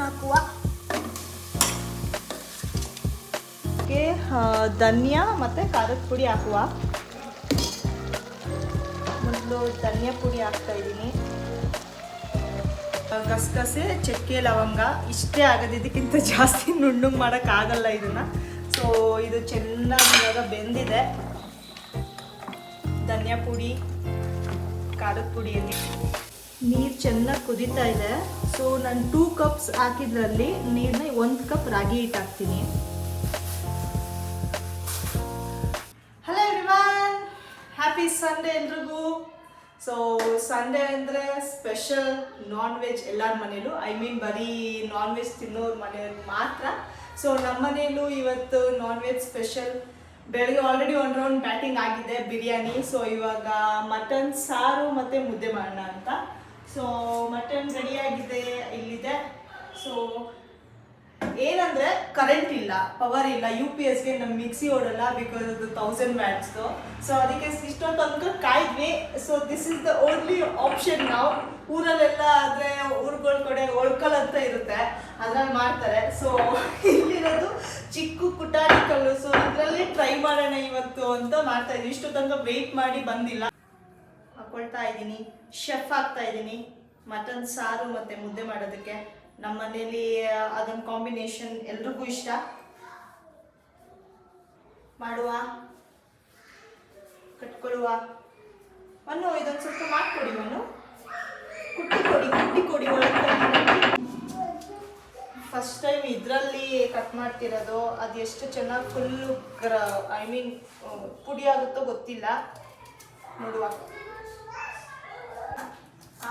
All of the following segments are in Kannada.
ಹಾಕುವ. ಧನಿಯಾ ಮತ್ತು ಖಾರದ ಪುಡಿ ಹಾಕುವ. ಮೊದಲು ಧನಿಯಾ ಪುಡಿ ಹಾಕ್ತಾ ಇದ್ದೀನಿ. ಗಸಗಸೆ, ಚಕ್ಕೆ, ಲವಂಗ ಇಷ್ಟೇ ಆಗೋದು. ಇದಕ್ಕಿಂತ ಜಾಸ್ತಿ ನುಣ್ಣಗೆ ಮಾಡೋಕ್ಕಾಗಲ್ಲ ಇದನ್ನು. ಸೊ ಇದು ಚೆನ್ನಾಗಿ ಇವಾಗ ಬೆಂದಿದೆ. ಧನಿಯಾ ಪುಡಿ, ಖಾರದ ಪುಡಿಯಲ್ಲಿ ನೀರು ಚೆನ್ನಾಗಿ ಕುದೀತಾ ಇದೆ. ಸೊ ನಾನು 2 ಕಪ್ಸ್ ಹಾಕಿದ್ರಲ್ಲಿ ನೀರನ್ನ 1 ಕಪ್ ರಾಗಿ ಹಿಟ್ಟು ಹಾಕ್ತೀನಿ. ಹಲೋ ಎವ್ರಿವನ್, ಹ್ಯಾಪಿ ಸಂಡೇ ಎಲ್ರಿಗೂ. ಸೊ ಸಂಡೇ ಅಂದರೆ ಸ್ಪೆಷಲ್ ನಾನ್ ವೆಜ್ ಎಲ್ಲರ ಮನೇಲೂ. ಬರೀ ನಾನ್ ವೆಜ್ ತಿನ್ನೋರು ಮನೆಯವ್ರಿಗೆ ಮಾತ್ರ. ಸೊ ನಮ್ಮ ಮನೆಯಲ್ಲೂ ಇವತ್ತು ನಾನ್ ವೆಜ್ ಸ್ಪೆಷಲ್. ಬೆಳಗ್ಗೆ ಆಲ್ರೆಡಿ 1 ರೌಂಡ್ ಬ್ಯಾಟಿಂಗ್ ಆಗಿದೆ ಬಿರಿಯಾನಿ. ಸೊ ಇವಾಗ ಮಟನ್ ಸಾರು ಮತ್ತು ಮುದ್ದೆ ಮಾಡೋಣ ಅಂತ. ಸೊ ಮಟನ್ ರೆಡಿಯಾಗಿದೆ, ಇಲ್ಲಿದೆ. ಸೊ ಏನಂದರೆ ಕರೆಂಟ್ ಇಲ್ಲ, ಪವರ್ ಇಲ್ಲ. UPSಗೆ ನಮ್ಮ ಮಿಕ್ಸಿ ಓಡಲ್ಲ, ಬಿಕಾಸ್ ಅದು 1000 ವ್ಯಾಟ್ಸ್ದು. ಸೊ ಅದಕ್ಕೆ ಇಷ್ಟೊಂದು ತನಕ ಕಾಯ್ದ್ವಿ. So this is the only option. ನಾವು ಊರಲ್ಲೆಲ್ಲ ಆದರೆ ಊರುಗಳ ಕಡೆ ಒಳ್ಕಲ್ ಅಂತ ಇರುತ್ತೆ, ಅದ್ರಲ್ಲಿ ಮಾಡ್ತಾರೆ. ಸೊ ಇಲ್ಲಿರೋದು ಚಿಕ್ಕ ಕುಟಾಣಿ ಕಲ್ಲು. ಸೊ ಅದರಲ್ಲಿ ಟ್ರೈ ಮಾಡೋಣ ಇವತ್ತು ಅಂತ ಮಾಡ್ತಾ ಇದ್ದೀವಿ. ಇಷ್ಟು ತನಕ ವೆಯ್ಟ್ ಮಾಡಿ ಬಂದಿಲ್ಲ. ಹಾಕೊಳ್ತಾ ಇದ್ದೀನಿ, ಶೆಫ್ ಆಗ್ತಾ ಇದ್ದೀನಿ ಮಟನ್ ಸಾರು ಮತ್ತು ಮುದ್ದೆ ಮಾಡೋದಕ್ಕೆ. ನಮ್ಮ ಮನೇಲಿ ಅದೊಂದು ಕಾಂಬಿನೇಷನ್ ಎಲ್ರಿಗೂ ಇಷ್ಟ. ಮಾಡುವ, ಕಟ್ಕೊಳ್ಳುವ. ಮಣ್ಣು ಇದೊಂದು ಸ್ವಲ್ಪ ಮಾಡಿಕೊಡಿ, ಮಣ್ಣು ಕುಟ್ಟಿ ಕೊಡಿ ಫಸ್ಟ್ ಟೈಮ್ ಇದರಲ್ಲಿ ಕಟ್ ಮಾಡ್ತಿರೋದು. ಅದು ಎಷ್ಟು ಚೆನ್ನಾಗಿ ಫುಲ್ಲು ಪುಡಿ ಆಗುತ್ತೋ ಗೊತ್ತಿಲ್ಲ, ನೋಡುವ.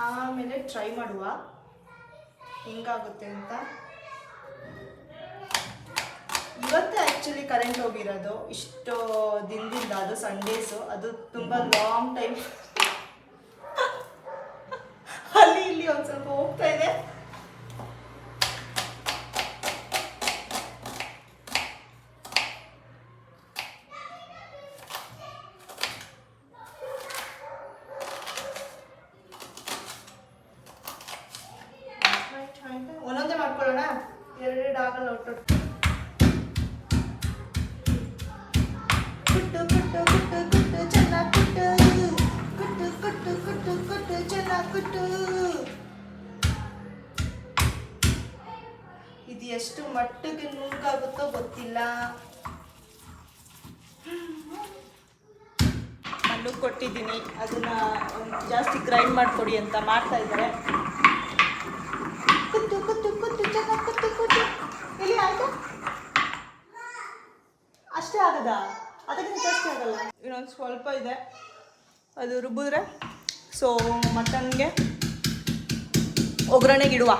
ಆಮೇಲೆ ಟ್ರೈ ಮಾಡುವ ಹೆಂಗಾಗುತ್ತೆ ಅಂತ. ಇವತ್ತೇ ಆ್ಯಕ್ಚುಲಿ ಕರೆಂಟ್ ಹೋಗಿರೋದು, ಇಷ್ಟು ದಿನದಿಂದ. ಅದು ಸಂಡೇಸು, ಅದು ತುಂಬ ಲಾಂಗ್ ಟೈಮ್. ಅಲ್ಲಿ ಇಲ್ಲಿ ಒಂದು ಸ್ವಲ್ಪ ಹೋಗ್ತಾ ಇದೆ. ಒಂದೊಂದೇ ಮಾಡ್ಕೊಳ್ಳೋಣ, 2 ಆಗಲ್ಲ. ಒಟ್ಟು ಇದು ಎಷ್ಟು ಮಟ್ಟಿಗೆ ನುಂಗಾಗುತ್ತೋ ಗೊತ್ತಿಲ್ಲ. ಮಣ್ಣು ಕೊಟ್ಟಿದ್ದೀನಿ, ಅದನ್ನ ಜಾಸ್ತಿ ಗ್ರೈಂಡ್ ಮಾಡಿಕೊಡಿ ಅಂತ ಮಾಡ್ತಾ ಇದ್ದಾರೆ. ಇಲ್ಲಿ ಆಯ್ತಾ? ಅಷ್ಟೇ ಆಗದಾ? ಅದಕ್ಕಿಂತ ಜಾಸ್ತಿ ಆಗಲ್ಲ. ಇನ್ನೊಂದು ಸ್ವಲ್ಪ ಇದೆ, ಅದು ರುಬ್ಬಿದ್ರೆ. ಸೊ ಮಟನ್ಗೆ ಒಗ್ಗರಣೆಗೆ ಇಡುವ.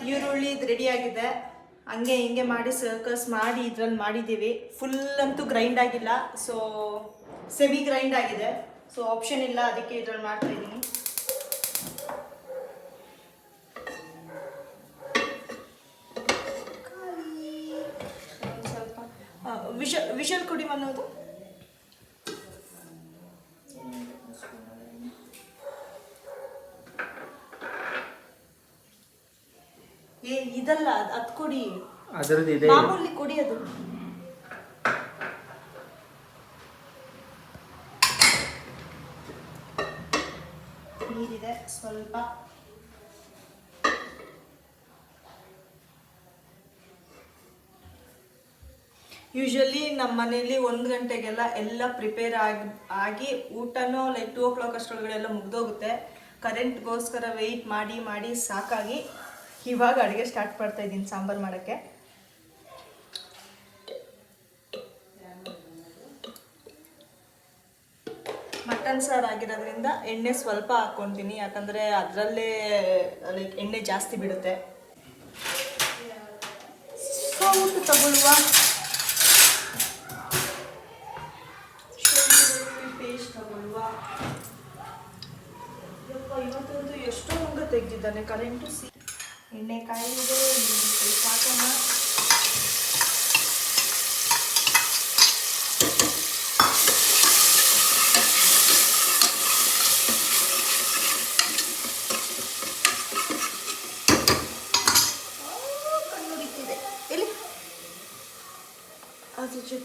ಈರುಳ್ಳಿ ಇದು ರೆಡಿಯಾಗಿದೆ. ಹಂಗೆ ಹಿಂಗೆ ಮಾಡಿ ಸರ್ಕಸ್ ಮಾಡಿ ಇದ್ರಲ್ಲಿ ಮಾಡಿದ್ದೀವಿ. ಫುಲ್ ಅಂತೂ ಗ್ರೈಂಡ್ ಆಗಿಲ್ಲ, ಸೊ ಸೆಮಿ ಗ್ರೈಂಡ್ ಆಗಿದೆ. ಸೊ ಆಪ್ಷನ್ ಇಲ್ಲ, ಅದಕ್ಕೆ ಇದ್ರಲ್ಲಿ ಮಾಡ್ತಾ ಇದ್ದೀನಿ. ಸ್ವಲ್ಪ ವಿಷಲ್ ಕೊಡಿ ಅನ್ನೋದು. ಇದಲ್ಲ, ಅದು ಕೊಡಿ, ಮಾಮೂಲಿ ಕೊಡಿ. ಅದು ನೀರಿದೆ ಸ್ವಲ್ಪ. ಯೂಶಲಿ ನಮ್ಮ ಮನೇಲಿ 1 ಗಂಟೆಗೆಲ್ಲ ಎಲ್ಲ ಪ್ರಿಪೇರ್ ಆಗಿ ಊಟನೂ ಲೈಕ್ 2 o'clock ಅಷ್ಟೊಳಗಡೆ ಎಲ್ಲ ಮುಗ್ದೋಗುತ್ತೆ. ಕರೆಂಟ್ಗೋಸ್ಕರ ವೆಯ್ಟ್ ಮಾಡಿ ಸಾಕಾಗಿ ಇವಾಗ ಅಡುಗೆ ಸ್ಟಾರ್ಟ್ ಮಾಡ್ತಾ ಇದ್ದೀನಿ, ಸಾಂಬಾರು ಮಾಡೋಕ್ಕೆ. ಮಟನ್ ಸಾರು ಆಗಿರೋದ್ರಿಂದ ಎಣ್ಣೆ ಸ್ವಲ್ಪ ಹಾಕ್ಕೊತೀನಿ, ಯಾಕಂದರೆ ಅದರಲ್ಲೇ ಲೈಕ್ ಎಣ್ಣೆ ಜಾಸ್ತಿ ಬಿಡುತ್ತೆ. ಸೌಟು ತಗೊಳ್ಳುವ. ಪೇಸ್ಟ್ ತಗೊಳ್ಳುವ. ಇವತ್ತೊಂದು ಎಷ್ಟೋ ಮುಂದೆ ತೆಗೆದಿದ್ದಾನೆ ಕರೆಂಟು. ಎಣ್ಣೆ ಕಾಯಿದೆ, ಹಾಕೋಣ.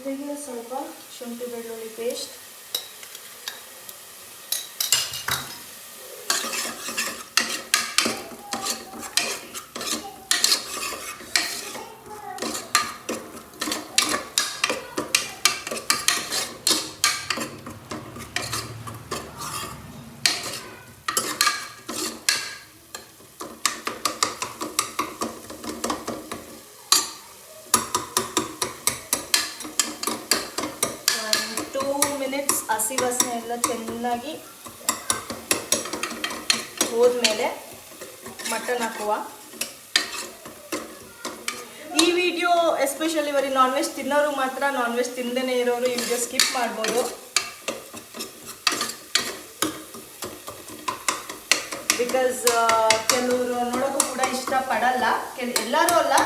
ಜೊತೆಗೆ ಸ್ವಲ್ಪ ಶುಂಠಿ ಬೆಳ್ಳುಳ್ಳಿ ಪೇಸ್ಟ್, ಹಸಿ ವಾಸನೆ ಎಲ್ಲ ಚೆನ್ನಾಗಿ ಹೋದ್ಮೇಲೆ ಮಟನ್ ಹಾಕುವ. ಈ ವಿಡಿಯೋ ಎಸ್ಪೆಷಲಿ ಬರೀ ನಾನ್ ವೆಜ್ ತಿನ್ನೋರು ಮಾತ್ರ, ನಾನ್ ವೆಜ್ ತಿಂದೇನೆ ಇರೋರು ಈ ವಿಡಿಯೋ ಸ್ಕಿಪ್ ಮಾಡ್ಬೋದು. ಬಿಕಾಸ್ ಕೆಲವರು ನೋಡೋಕ್ಕೂ ಕೂಡ ಇಷ್ಟಪಡಲ್ಲ, ಎಲ್ಲರೂ ಅಲ್ಲ,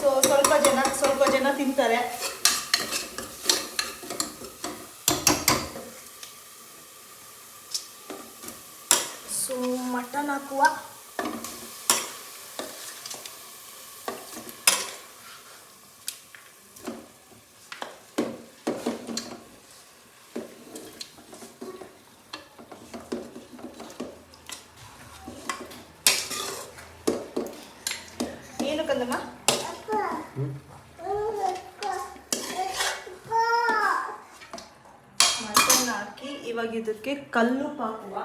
ಸೊ ಸ್ವಲ್ಪ ಜನ ತಿಂತಾರೆ. ಸೊ ಮಟನ್ ಹಾಕುವ. ಏನು ಕಂದಮ್ಮ? ಮಟನ್ ಹಾಕಿ ಇವಾಗ ಇದಕ್ಕೆ ಕಲ್ಲುಪ್ಪು ಹಾಕುವ.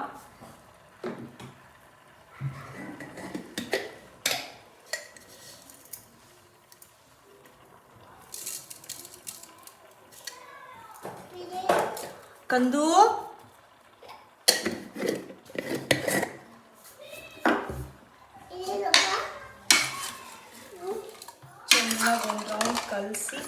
ಕಂದು ಚೆನ್ನಾಗಿ ಒಂದು ರೌಂಡ್ ಕಲಸಿ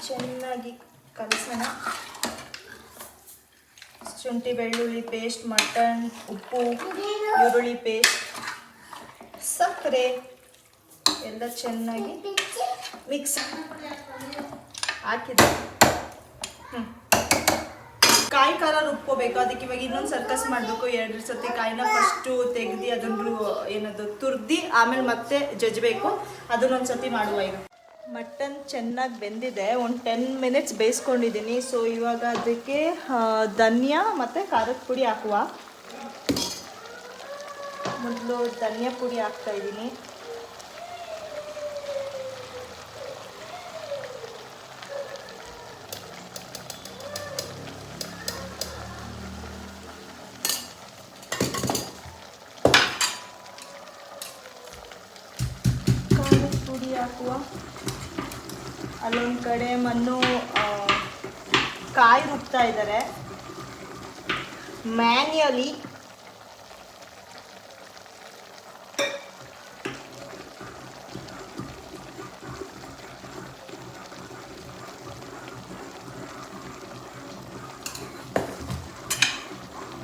ಚೆನ್ನಾಗಿ ಕಲಸೋಣ. ಶುಂಠಿ ಬೆಳ್ಳುಳ್ಳಿ ಪೇಸ್ಟ್, ಮಟನ್, ಉಪ್ಪು, ಈರುಳ್ಳಿ ಪೇಸ್ಟ್, ಸಕ್ಕರೆ ಎಲ್ಲ ಚೆನ್ನಾಗಿ ಮಿಕ್ಸ್ ಹಾಕಿದೆ. ಕಾಯಿ ಖಾರ ರುಬ್ಕೋಬೇಕು. ಅದಕ್ಕೆ ಇವಾಗ ಇನ್ನೊಂದು ಸರ್ಕಸ್ ಮಾಡಬೇಕು. 2 ಸತಿ ಕಾಯಿನ ಫಸ್ಟು ತೆಗೆದು ಅದನ್ನು ಏನದು ತುರ್ದಿ ಆಮೇಲೆ ಮತ್ತೆ ಜಜ್ಬೇಕು. ಅದನ್ನೊಂದು ಸತಿ ಮಾಡುವ. ಈಗ ಮಟನ್ ಚೆನ್ನಾಗಿ ಬೆಂದಿದೆ, ಒಂದು 10 ಮಿನಿಟ್ಸ್ ಬೇಯಿಸ್ಕೊಂಡಿದ್ದೀನಿ. ಸೊ ಇವಾಗ ಅದಕ್ಕೆ ಧನಿಯಾ ಮತ್ತು ಖಾರದ ಪುಡಿ ಹಾಕುವ. ಮೊದಲು ಧನಿಯಾ ಪುಡಿ ಹಾಕ್ತಾಯಿದ್ದೀನಿ. ಖಾರದ ಪುಡಿ ಹಾಕುವ. ಅಲ್ಲೊಂದು ಕಡೆ ಮಣ್ಣು ಕಾಯಿ ರುಬ್ತಾ ಇದ್ದಾರೆ ಮ್ಯಾನ್ಯಲಿ.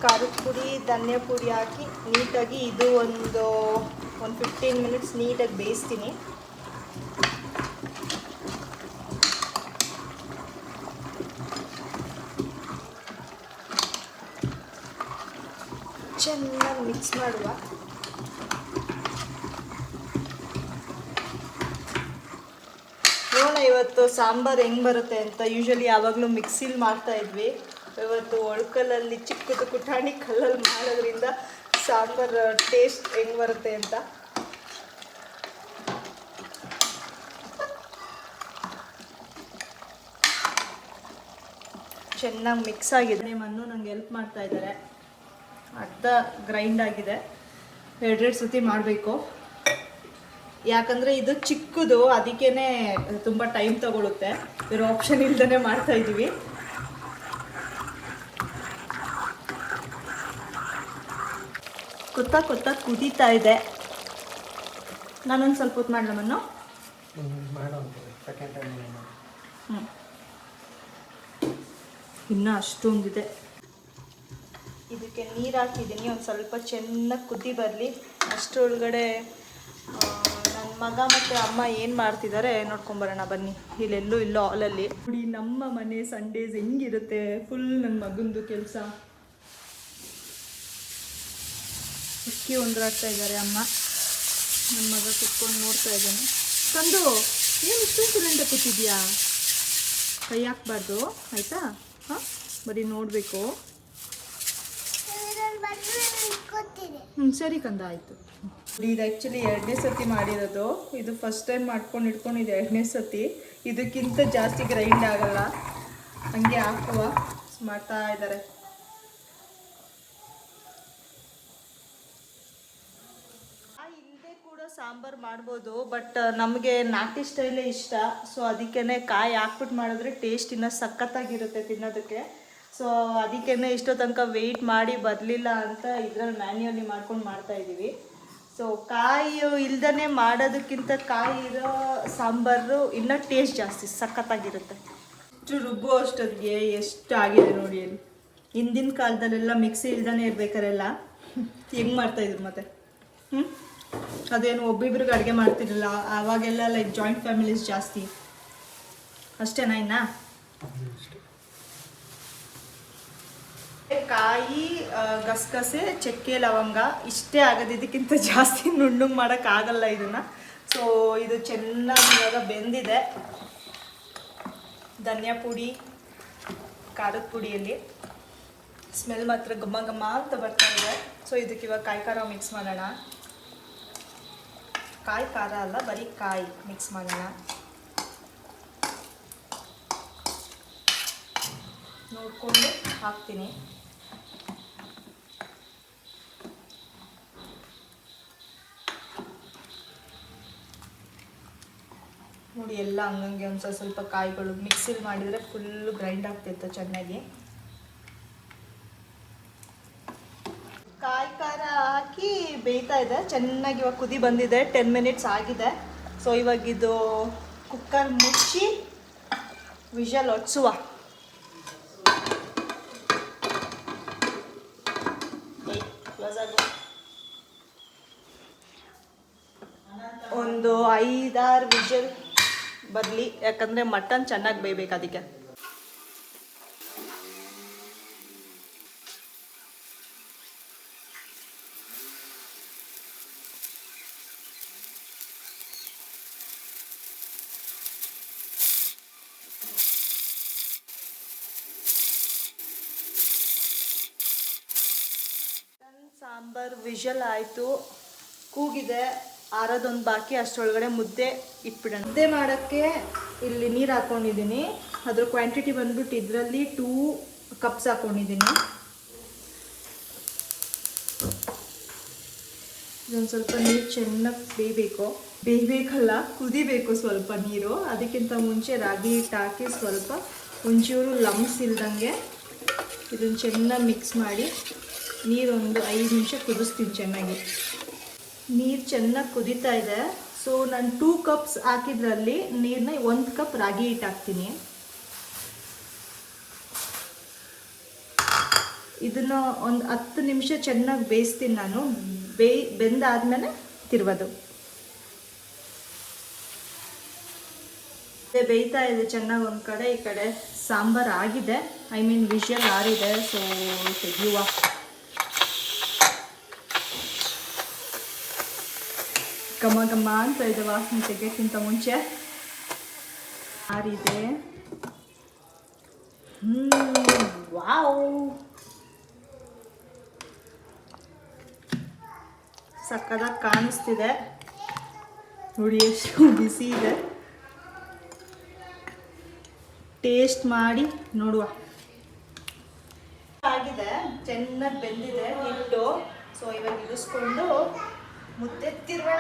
ಖಾರದ ಪುಡಿ ಧನಿಯಾ ಪುಡಿ ಹಾಕಿ ನೀಟಾಗಿ ಇದು ಒಂದು 15 ಮಿನಿಟ್ಸ್ ನೀಟಾಗಿ ಬೇಯಿಸ್ತೀನಿ. ಚೆನ್ನಾಗಿ ಮಿಕ್ಸ್ ಮಾಡುವ. ನೋಡೋಣ ಇವತ್ತು ಸಾಂಬಾರು ಹೆಂಗೆ ಬರುತ್ತೆ ಅಂತ. ಯೂಶ್ವಲಿ ಯಾವಾಗಲೂ ಮಿಕ್ಸಿಲಿ ಮಾಡ್ತಾಯಿದ್ವಿ. ಇವತ್ತು ಒಳ್ಕಲ್ಲಲ್ಲಿ ಚಿಕ್ಕದು ಕುಟಾಣಿ ಕಲ್ಲಲ್ಲಿ ಮಾಡೋದ್ರಿಂದ ಸಾಂಬಾರು ಟೇಸ್ಟ್ ಹೆಂಗೆ ಬರುತ್ತೆ ಅಂತ. ಚೆನ್ನಾಗಿ ಮಿಕ್ಸ್ ಆಗಿದೆ. ಮಣ್ಣು ನನಗೆ ಹೆಲ್ಪ್ ಮಾಡ್ತಾ ಇದ್ದಾರೆ. ಅರ್ಧ ಗ್ರೈಂಡ್ ಆಗಿದೆ. 2 ಸತಿ ಮಾಡಬೇಕು. ಯಾಕಂದರೆ ಇದು ಚಿಕ್ಕದು, ಅದಕ್ಕೇ ತುಂಬ ಟೈಮ್ ತಗೊಳುತ್ತೆ. ಬೇರೆ ಆಪ್ಷನ್ ಇಲ್ದೇ ಮಾಡ್ತಾಯಿದ್ದೀವಿ. ಕೊತ್ತ ಕುದೀತಾ ಇದೆ. ನಾನೊಂದು ಸ್ವಲ್ಪ ಹೊತ್ತು ಮಾಡಲಮ್ಮನ್ನು. ಇನ್ನೂ ಅಷ್ಟೊಂದಿದೆ. ಇದಕ್ಕೆ ನೀರು ಹಾಕಿದ್ದೀನಿ. ಒಂದು ಸ್ವಲ್ಪ ಚೆನ್ನಾಗಿ ಕುದಿ ಬರಲಿ. ಅಷ್ಟರೊಳಗಡೆ ನಾನು ಮಗ ಮತ್ತು ಅಮ್ಮ ಏನು ಮಾಡ್ತಿದ್ದಾರೆ ನೋಡ್ಕೊಂಬರೋಣ ಬನ್ನಿ. ಇಲ್ಲೆಲ್ಲೂ ಇಲ್ಲೋ ಹಾಲಲ್ಲಿ ನೋಡಿ ನಮ್ಮ ಮನೆ ಸಂಡೇಸ್ ಹೆಂಗಿರುತ್ತೆ. ಫುಲ್ ನನ್ನ ಮಗಂದು ಕೆಲಸ. ಅಕ್ಕಿ ಒಂದ್ರಾಡ್ತಾ ಇದ್ದಾರೆ ಅಮ್ಮ, ನನ್ನ ಮಗ ಕುತ್ಕೊಂಡು ನೋಡ್ತಾ ಇದ್ದಾನೆ. ತಂದು ಏನು ಇಷ್ಟೊಂದು ಸಿಲಿಂಡ ಕೂತಿದ್ಯಾ? ಕೈ ಹಾಕ್ಬಾರ್ದು ಆಯಿತಾ? ಹಾಂ, ಬರೀ ನೋಡಬೇಕು. ಸರಿ ಕಂದ, ಆಯಿತು. ಇದು ಆ್ಯಕ್ಚುಲಿ 2ನೇ ಸತಿ ಮಾಡಿರೋದು. ಇದು ಫಸ್ಟ್ ಟೈಮ್ ಮಾಡ್ಕೊಂಡು ಇಟ್ಕೊಂಡಿದ್ದು 2ನೇ ಸತಿ. ಇದಕ್ಕಿಂತ ಜಾಸ್ತಿ ಗ್ರೈಂಡ್ ಆಗಲ್ಲ, ಹಂಗೆ ಹಾಕುವ ಮಾಡ್ತಾ ಇದ್ದಾರೆ. ಇಲ್ಲದೆ ಕೂಡ ಸಾಂಬಾರು ಮಾಡ್ಬೋದು, ಬಟ್ ನಮಗೆ ನಾಟಿ ಸ್ಟೈಲೇ ಇಷ್ಟ. ಸೊ ಅದಕ್ಕೇ ಕಾಯಿ ಹಾಕ್ಬಿಟ್ಟು ಮಾಡಿದ್ರೆ ಟೇಸ್ಟ್ ಇನ್ನೂ ಸಖತ್ತಾಗಿರುತ್ತೆ ತಿನ್ನೋದಕ್ಕೆ. ಸೊ ಅದಕ್ಕೇ ಇಷ್ಟೋ ತನಕ ವೆಯ್ಟ್ ಮಾಡಿ ಬರಲಿಲ್ಲ ಅಂತ ಇದರಲ್ಲಿ ಮ್ಯಾನ್ಯುವಲಿ ಮಾಡ್ಕೊಂಡು ಮಾಡ್ತಾಯಿದ್ದೀವಿ. ಸೊ ಕಾಯಿ ಇಲ್ದೇ ಮಾಡೋದಕ್ಕಿಂತ ಕಾಯಿ ಇರೋ ಸಾಂಬಾರು ಇನ್ನೂ ಟೇಸ್ಟ್ ಜಾಸ್ತಿ ಸಖತ್ತಾಗಿರುತ್ತೆ. ಇಷ್ಟು ರುಬ್ಬೋ ಅಷ್ಟೊತ್ತಿಗೆ ಎಷ್ಟು ಆಗಿದೆ ನೋಡಿ. ಅಲ್ಲಿ ಹಿಂದಿನ ಕಾಲದಲ್ಲೆಲ್ಲ ಮಿಕ್ಸಿ ಇಲ್ದೇ ಇರ್ಬೇಕಾರೆಲ್ಲ ಹೆಂಗೆ ಮಾಡ್ತಾಯಿದ್ರು ಮತ್ತೆ. ಅದೇನು ಒಬ್ಬಿಬ್ರಿಗೆ ಅಡುಗೆ ಮಾಡ್ತಿರಲಿಲ್ಲ ಆವಾಗೆಲ್ಲ. ಲೈಕ್ ಜಾಯಿಂಟ್ ಫ್ಯಾಮಿಲೀಸ್ ಜಾಸ್ತಿ. ಅಷ್ಟೇನಾ? ಇನ್ನ ಕಾಯಿ, ಗಸಗಸೆ, ಚಕ್ಕೆ, ಲವಂಗ ಇಷ್ಟೇ ಆಗೋದು. ಇದಕ್ಕಿಂತ ಜಾಸ್ತಿ ನುಣ್ಣಗೆ ಮಾಡೋಕ್ಕಾಗಲ್ಲ ಇದನ್ನು. ಸೊ ಇದು ಚೆನ್ನಾಗಿ ಇವಾಗ ಬೆಂದಿದೆ. ಧನಿಯಾ ಪುಡಿ, ಖಾರದ ಪುಡಿಯಲ್ಲಿ ಸ್ಮೆಲ್ ಮಾತ್ರ ಘಮ ಘಮ ಅಂತ ಬರ್ತಾ ಇದೆ. ಸೊ ಇದಕ್ಕೆ ಇವಾಗ ಕಾಯಿ ಖಾರ ಮಿಕ್ಸ್ ಮಾಡೋಣ. ಕಾಯಿ ಖಾರ ಅಲ್ಲ, ಬರೀ ಕಾಯಿ ಮಿಕ್ಸ್ ಮಾಡೋಣ. ನೋಡಿಕೊಂಡು ಹಾಕ್ತೀನಿ. ನೋಡಿ ಎಲ್ಲ ಹಂಗಂಗೆ ಒಂದು ಸ್ವಲ್ಪ ಕಾಯಿಗಳು ಮಿಕ್ಸಿಲಿ ಮಾಡಿದರೆ ಫುಲ್ಲು ಗ್ರೈಂಡ್ ಆಗ್ತಿತ್ತು ಚೆನ್ನಾಗಿ. ಕಾಯಿ ಖಾರ ಹಾಕಿ ಬೇಯ್ತಾ ಇದೆ ಚೆನ್ನಾಗಿ. ಇವಾಗ ಕುದಿ ಬಂದಿದೆ, 10 ಮಿನಿಟ್ಸ್ ಆಗಿದೆ. ಸೊ ಇವಾಗ ಇದು ಕುಕ್ಕರ್ ಮುಚ್ಚಿ ವಿಷಲ್ ಹೊಡ್ಸುವ. ಒಂದು 5-6 ವಿಷಲ್ ಬರಲಿ, ಯಾಕಂದರೆ ಮಟನ್ ಚೆನ್ನಾಗಿ ಬೇಯಬೇಕು ಅದಕ್ಕೆ. ಸಾಂಬಾರು ವಿಷಲ್ ಆಯಿತು, ಕೂಗಿದೆ. ಆರೋದೊಂದು ಬಾಕಿ, ಅಷ್ಟರೊಳಗಡೆ ಮುದ್ದೆ ಇಟ್ಬಿಡೋಣ. ಮುದ್ದೆ ಮಾಡೋಕ್ಕೆ ಇಲ್ಲಿ ನೀರು ಹಾಕ್ಕೊಂಡಿದ್ದೀನಿ. ಅದ್ರ ಕ್ವಾಂಟಿಟಿ ಬಂದ್ಬಿಟ್ಟು ಇದರಲ್ಲಿ 2 ಕಪ್ಸ್ ಹಾಕ್ಕೊಂಡಿದ್ದೀನಿ. ಇದೊಂದು ಸ್ವಲ್ಪ ನೀರು ಚೆನ್ನಾಗಿ ಬೇಯಬೇಕಲ್ಲ, ಕುದಿಬೇಕು ಸ್ವಲ್ಪ ನೀರು. ಅದಕ್ಕಿಂತ ಮುಂಚೆ ರಾಗಿ ಹಿಟ್ಟು ಹಾಕಿ ಸ್ವಲ್ಪ ಒಂಚೂರು ಲಮ್ಸ್ ಇಲ್ದಂಗೆ ಇದನ್ನು ಚೆನ್ನಾಗಿ ಮಿಕ್ಸ್ ಮಾಡಿ ನೀರೊಂದು 5 ನಿಮಿಷ ಕುದಿಸ್ತೀನಿ ಚೆನ್ನಾಗಿ. ನೀರು ಚೆನ್ನಾಗಿ ಕುದೀತಾ ಇದೆ. ಸೊ ನಾನು 2 ಕಪ್ಸ್ ಹಾಕಿದ್ರಲ್ಲಿ ನೀರನ್ನ 1 ಕಪ್ ರಾಗಿ ಹಿಟ್ಟು ಹಾಕ್ತೀನಿ. ಇದನ್ನು ಒಂದು 10 ನಿಮಿಷ ಚೆನ್ನಾಗಿ ಬೇಯಿಸ್ತೀನಿ ನಾನು. ಬೆಂದಾದ್ಮೇಲೆ ತಿರುವುದು. ಬೇಯ್ತಾ ಇದೆ ಚೆನ್ನಾಗಿ ಒಂದು ಕಡೆ. ಈ ಕಡೆ ಸಾಂಬಾರು ಆಗಿದೆ, ವಿಷಲ್ ಆರಿದೆ. ಸೊ ತೆಗೆಯುವ. ಘಮ ಘಮ ಅಂತ ಇದೆ ವಾಸನೆ ತೆಗೆಯೋಕ್ಕಿಂತ ಮುಂಚೆ. ಆರಿದೆ. ವಾವ್, ಸಕ್ಕದಾಗಿ ಕಾಣಿಸ್ತಿದೆ ನೋಡಿ, ಎಷ್ಟು ಬಿಸಿ ಇದೆ. ಟೇಸ್ಟ್ ಮಾಡಿ ನೋಡುವ. ಆಗಿದೆ, ಚೆನ್ನಾಗಿ ಬೆಂದಿದೆ ಹಿಟ್ಟು. ಸೊ ಇವಾಗ ಇರಿಸ್ಕೊಂಡು ಮುದ್ದೆ ತಿರುವಣ.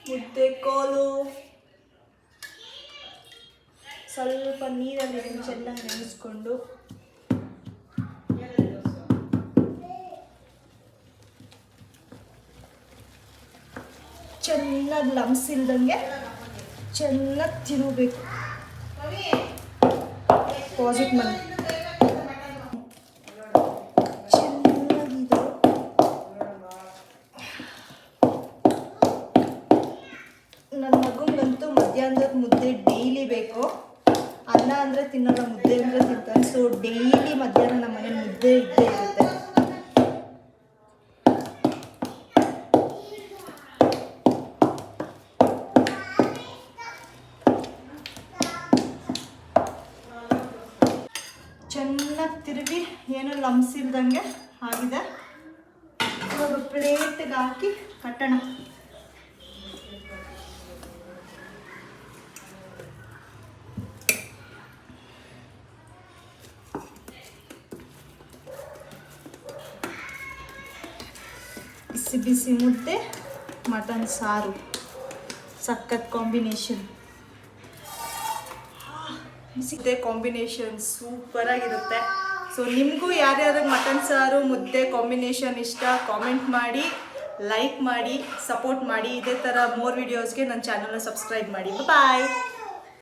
ಮುದ್ದೆ ಕೋಲು ಸ್ವಲ್ಪ ನೀರಲ್ಲಿ ಚೆನ್ನಾಗಿ ನೆನೆಸ್ಕೊಂಡು ಚೆನ್ನಾಗಿ ಲಮ್ಸ್ ಇಲ್ದಂಗೆ ಚೆನ್ನಾಗಿ ತಿನ್ನಬೇಕು. ಪಾಸಿಟ್ ಮಾಡಿ ಅಂದರೆ ತಿನ್ನಲ್ಲ, ಮುದ್ದೆ ಅಂದರೆ ತಿಂತಾನೆ. ಸೊ ಡೈಲಿ ಮಧ್ಯಾಹ್ನ ನಮ್ಮ ಮನೇಲಿ ಮುದ್ದೆ ಇದ್ದೇ ಇರುತ್ತೆ. ಚೆನ್ನಾಗಿ ತಿರುಗಿ ಏನು ಲಮ್ಸ್ ಇಲ್ದಂಗೆ ಆಗಿದೆ. ಇವಾಗ ಪ್ಲೇಟ್ಗೆ ಹಾಕಿ ಕಟ್ಟೋಣ. ಬಿಸಿ ಬಿಸಿ ಮುದ್ದೆ, ಮಟನ್ ಸಾರು, ಸಖತ್ ಕಾಂಬಿನೇಷನ್. ಮುದ್ದೆ ಕಾಂಬಿನೇಷನ್ ಸೂಪರಾಗಿರುತ್ತೆ. ಸೊ ನಿಮಗೂ ಯಾರ್ಯಾರಿಗೆ ಮಟನ್ ಸಾರು ಮುದ್ದೆ ಕಾಂಬಿನೇಷನ್ ಇಷ್ಟ ಕಾಮೆಂಟ್ ಮಾಡಿ, ಲೈಕ್ ಮಾಡಿ, ಸಪೋರ್ಟ್ ಮಾಡಿ. ಇದೇ ಥರ ಮೋರ್ ವೀಡಿಯೋಸ್ಗೆ ನನ್ನ ಚಾನಲ್ನ ಸಬ್ಸ್ಕ್ರೈಬ್ ಮಾಡಿ. ಬಾಯ್.